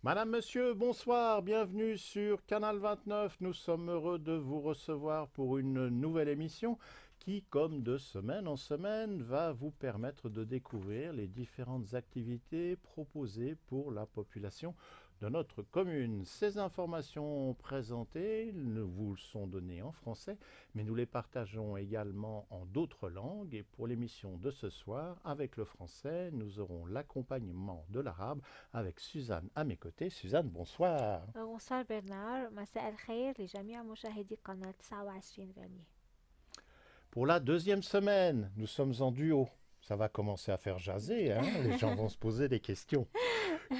Madame, Monsieur, bonsoir, bienvenue sur Canal 29. Nous sommes heureux de vous recevoir pour une nouvelle émission qui, comme de semaine en semaine, va vous permettre de découvrir les différentes activités proposées pour la population de notre commune. Ces informations présentées vous sont données en français, mais nous les partageons également en d'autres langues. Et pour l'émission de ce soir, avec le français, nous aurons l'accompagnement de l'arabe avec Suzanne à mes côtés. Suzanne, bonsoir. bonsoir برنار، مساء الخير لجميع مشاهدي قناة 29 فيرني. Pour la deuxième semaine, nous sommes en duo. Ça va commencer à faire jaser, hein. Les gens vont se poser des questions.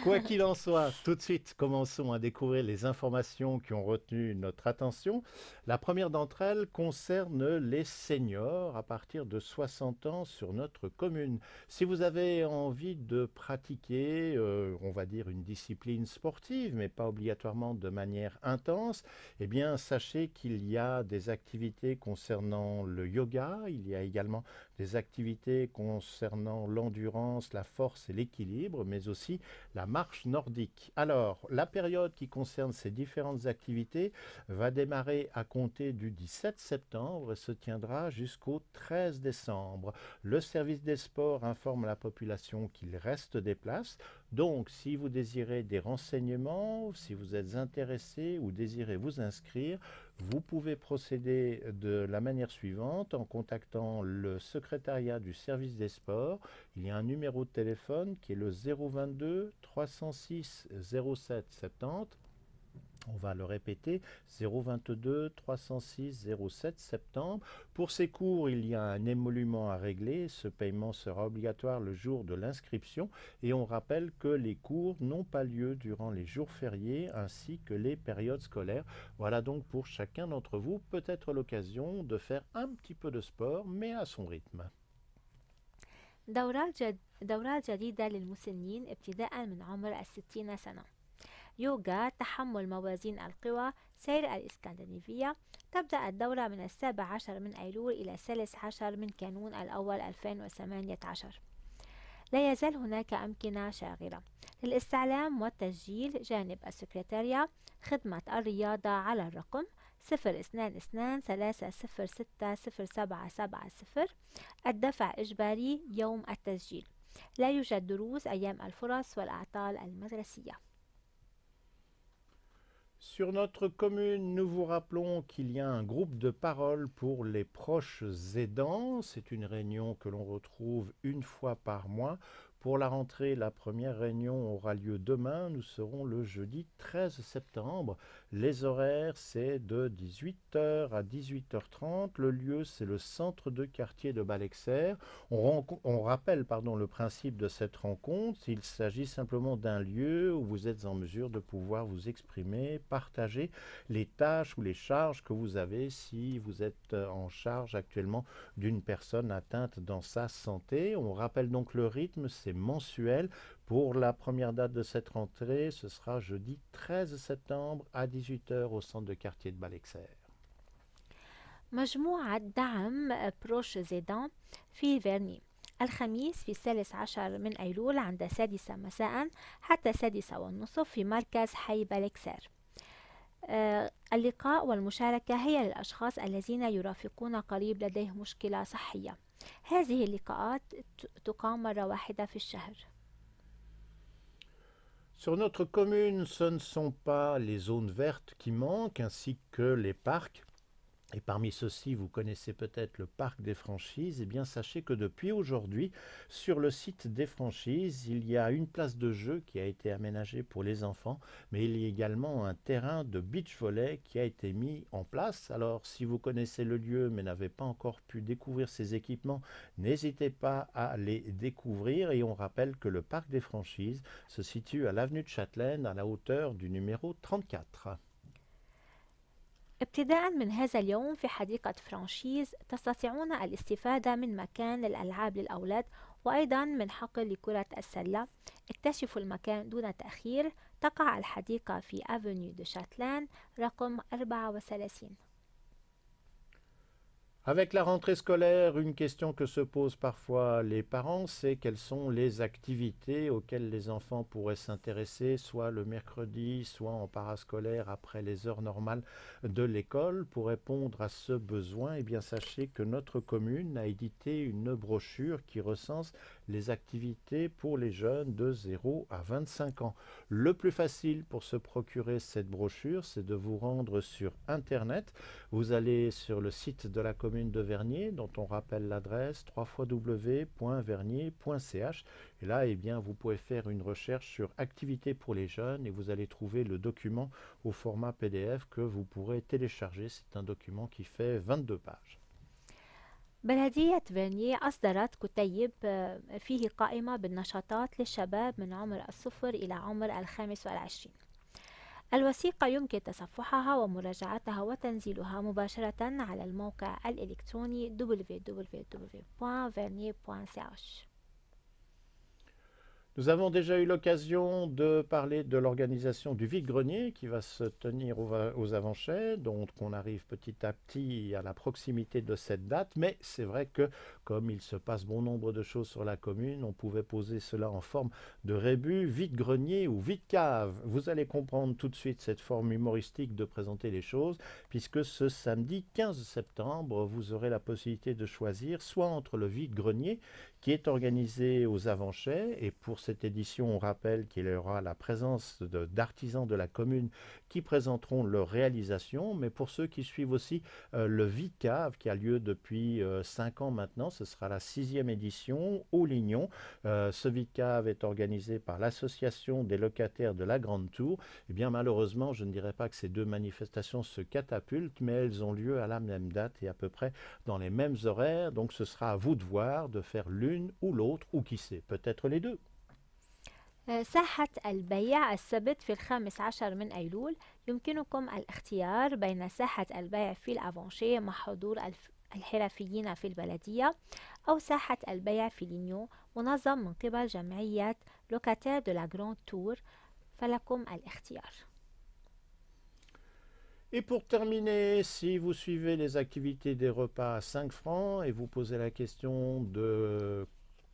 Quoi qu'il en soit, tout de suite, commençons à découvrir les informations qui ont retenu notre attention. La première d'entre elles concerne les seniors à partir de 60 ans sur notre commune. Si vous avez envie de pratiquer, on va dire, une discipline sportive, mais pas obligatoirement de manière intense, eh bien, sachez qu'il y a des activités concernant le yoga, il y a également des activités concernant l'endurance, la force et l'équilibre, mais aussi la marche nordique. Alors, la période qui concerne ces différentes activités va démarrer à compter du 17 septembre et se tiendra jusqu'au 13 décembre. Le service des sports informe la population qu'il reste des places. Donc, si vous désirez des renseignements, si vous êtes intéressé ou désirez vous inscrire, vous pouvez procéder de la manière suivante en contactant le secrétariat du service des sports. Il y a un numéro de téléphone qui est le 022 306 07 70. On va le répéter, 022 306 07 septembre. Pour ces cours, il y a un émolument à régler. Ce paiement sera obligatoire le jour de l'inscription. Et on rappelle que les cours n'ont pas lieu durant les jours fériés ainsi que les périodes scolaires. Voilà donc pour chacun d'entre vous peut-être l'occasion de faire un petit peu de sport, mais à son rythme. دورات جديدة للمسنين ابتداء من عمر 60 سنة. يوغا، تحمل موازين القوى، سير الإسكندنافية. تبدأ الدورة من 17 من أيلول إلى 13 من كانون الأول 2018. لا يزال هناك أمكنة شاغرة للاستعلام والتسجيل جانب السكرتارية. خدمة الرياضة على الرقم 022-306-0770. الدفع إجباري يوم التسجيل. لا يوجد دروس أيام الفرص والأعطال المدرسية. Sur notre commune, nous vous rappelons qu'il y a un groupe de parole pour les proches aidants. C'est une réunion que l'on retrouve une fois par mois. Pour la rentrée, la première réunion aura lieu demain. Nous serons le jeudi 13 septembre. Les horaires, c'est de 18 h à 18 h 30. Le lieu, c'est le centre de quartier de Balexer. On rappelle le principe de cette rencontre. Il s'agit simplement d'un lieu où vous êtes en mesure de pouvoir vous exprimer, partager les tâches ou les charges que vous avez si vous êtes en charge actuellement d'une personne atteinte dans sa santé. On rappelle donc le rythme, c'est mensuel. Pour la première date de cette rentrée, ce sera jeudi 13 septembre à 18 h au centre de quartier de Balexer. مجموعة دعم بروش زيدان في فيرني الخميس في 13 من أيلول عند 6 مساء حتى 6:30 في مركز حي بالكسير. اللقاء والمشاركة هي للأشخاص الذين يرافقون قريب لديه مشكلة صحية. هذه اللقاءات تقام مرة واحدة في الشهر. Sur notre commune, ce ne sont pas les zones vertes qui manquent, ainsi que les parcs. Et parmi ceux-ci, vous connaissez peut-être le parc des franchises. Eh bien, sachez que depuis aujourd'hui, sur le site des franchises, il y a une place de jeu qui a été aménagée pour les enfants, mais il y a également un terrain de beach volley qui a été mis en place. Alors, si vous connaissez le lieu mais n'avez pas encore pu découvrir ces équipements, n'hésitez pas à les découvrir. Et on rappelle que le parc des franchises se situe à l'avenue de Châtelaine, à la hauteur du numéro 34. ابتداء من هذا اليوم في حديقة فرانشيز تستطيعون الاستفادة من مكان للألعاب للأولاد وأيضا من حقل لكرة السلة. اكتشفوا المكان دون تأخير. تقع الحديقة في أفنيو دو شاتلان رقم 34. Avec la rentrée scolaire, une question que se posent parfois les parents, c'est quelles sont les activités auxquelles les enfants pourraient s'intéresser, soit le mercredi, soit en parascolaire après les heures normales de l'école. Pour répondre à ce besoin, eh bien, sachez que notre commune a édité une brochure qui recense les activités pour les jeunes de 0 à 25 ans. Le plus facile pour se procurer cette brochure, c'est de vous rendre sur Internet. Vous allez sur le site de la commune de Vernier, dont on rappelle l'adresse www.vernier.ch. Et là, eh bien, vous pouvez faire une recherche sur activités pour les jeunes et vous allez trouver le document au format PDF que vous pourrez télécharger. C'est un document qui fait 22 pages. بلدية فيرنيي أصدرت كتيب فيه قائمة بالنشاطات للشباب من عمر 0 إلى عمر 25. الوثيقة يمكن تصفحها ومراجعتها وتنزيلها مباشرة على الموقع الإلكتروني www.vernier.ch. Nous avons déjà eu l'occasion de parler de l'organisation du vide-grenier qui va se tenir aux Avanchets, donc on arrive petit à petit à la proximité de cette date, mais c'est vrai que comme il se passe bon nombre de choses sur la commune, on pouvait poser cela en forme de rébus, vide-grenier ou vide-cave. Vous allez comprendre tout de suite cette forme humoristique de présenter les choses, puisque ce samedi 15 septembre, vous aurez la possibilité de choisir soit entre le vide-grenier qui est organisé aux Avanchets. Et pour cette édition, on rappelle qu'il y aura la présence d'artisans de la commune qui présenteront leur réalisation. Mais pour ceux qui suivent aussi le Vide-Cave, qui a lieu depuis 5 ans maintenant, ce sera la 6e édition au Lignon. Ce Vide-Cave est organisé par l'association des locataires de la Grande Tour. Et bien malheureusement, je ne dirais pas que ces deux manifestations se catapultent, mais elles ont lieu à la même date et à peu près dans les mêmes horaires. Donc ce sera à vous de voir, de faire l'une ou l'autre, ou qui sait, peut-être les deux. ساحة البيع السبت في 15 من أيلول. يمكنكم الاختيار بين ساحة البيع في الأفانشي مع حضور الحرفيين في البلدية أو ساحة البيع في لينيو منظم من قبل جمعية لوكاتير دو لا جراند تور. فلكم الاختيار. Et pour terminer, si vous suivez les activités des repas à 5 francs et vous posez la question de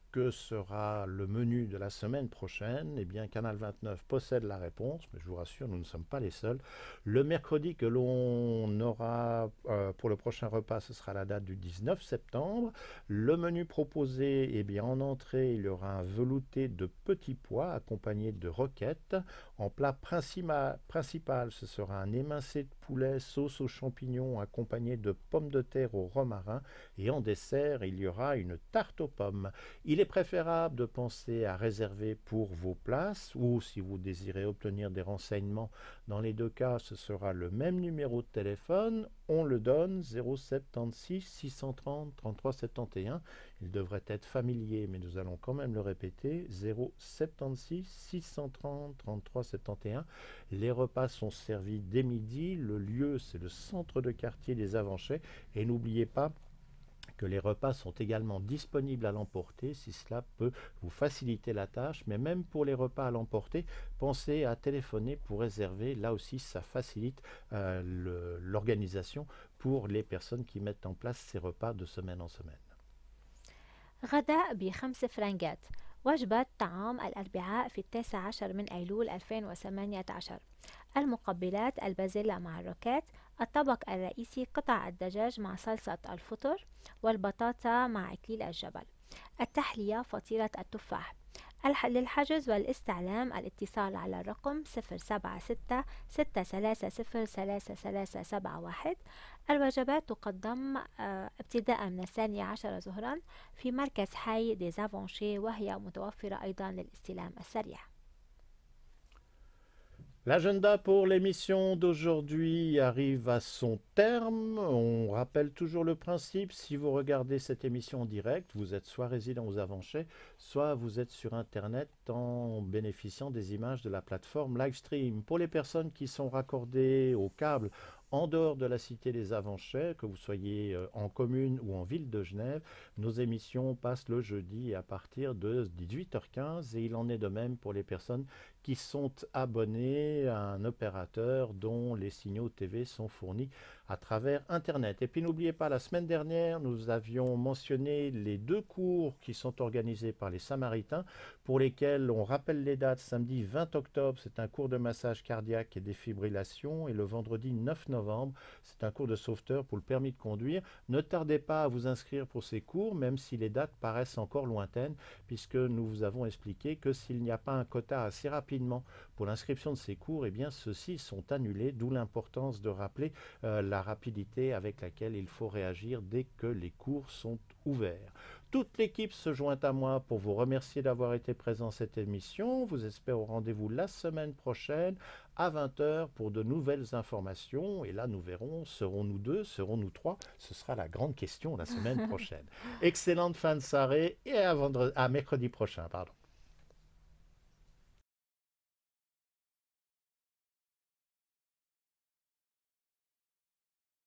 que sera le menu de la semaine prochaine, eh bien Canal 29 possède la réponse, mais je vous rassure, nous ne sommes pas les seuls. Le mercredi que l'on aura pour le prochain repas, ce sera la date du 19 septembre. Le menu proposé, eh bien en entrée, il y aura un velouté de petits pois accompagné de roquettes. En plat principal, ce sera un émincé de poulet sauce aux champignons accompagné de pommes de terre au romarin. Et en dessert, il y aura une tarte aux pommes. Il est préférable de penser à réserver pour vos places ou si vous désirez obtenir des renseignements, dans les deux cas, ce sera le même numéro de téléphone. On le donne 076 630 33 71. Il devrait être familier, mais nous allons quand même le répéter. 076 630 33 71. Les repas sont servis dès midi. Le lieu, c'est le centre de quartier des Avanchets. Et n'oubliez pas que les repas sont également disponibles à l'emporter si cela peut vous faciliter la tâche, mais même pour les repas à l'emporter, pensez à téléphoner pour réserver. Là aussi, ça facilite l'organisation pour les personnes qui mettent en place ces repas de semaine en semaine. غداء ب5 فرنجات. وجبة طعام الأربعاء في 19 من أيلول 2018. المقبلات البازيلا مع الروكات. الطبق الرئيسي قطع الدجاج مع صلصة الفطر والبطاطا مع إكليل الجبل. التحلية فطيرة التفاح. للحجز والاستعلام الاتصال على الرقم 076 630 3371. الوجبات تقدم ابتداء من 12 ظهرا في مركز حي دي زافونشي، وهي متوفرة أيضا للاستلام السريع. L'agenda pour l'émission d'aujourd'hui arrive à son terme. On rappelle toujours le principe, si vous regardez cette émission en direct, vous êtes soit résident aux Avanchets, soit vous êtes sur Internet en bénéficiant des images de la plateforme Livestream. Pour les personnes qui sont raccordées au câble en dehors de la Cité des Avanchais, que vous soyez en commune ou en ville de Genève. Nos émissions passent le jeudi à partir de 18h15 et il en est de même pour les personnes qui sont abonnés à un opérateur dont les signaux TV sont fournis à travers Internet. Et puis n'oubliez pas, la semaine dernière, nous avions mentionné les 2 cours qui sont organisés par les Samaritains, pour lesquels on rappelle les dates. Samedi 20 octobre, c'est un cours de massage cardiaque et défibrillation, et le vendredi 9 novembre, c'est un cours de sauveteur pour le permis de conduire. Ne tardez pas à vous inscrire pour ces cours, même si les dates paraissent encore lointaines, puisque nous vous avons expliqué que s'il n'y a pas un quota assez rapidement pour l'inscription de ces cours, eh bien ceux-ci sont annulés, d'où l'importance de rappeler la rapidité avec laquelle il faut réagir dès que les cours sont ouverts. Toute l'équipe se joint à moi pour vous remercier d'avoir été présent à cette émission. Vous espère au rendez-vous la semaine prochaine à 20h pour de nouvelles informations. Et là, nous verrons, serons-nous 2, serons-nous 3? Ce sera la grande question la semaine prochaine. Excellente fin de soirée et à mercredi prochain, pardon.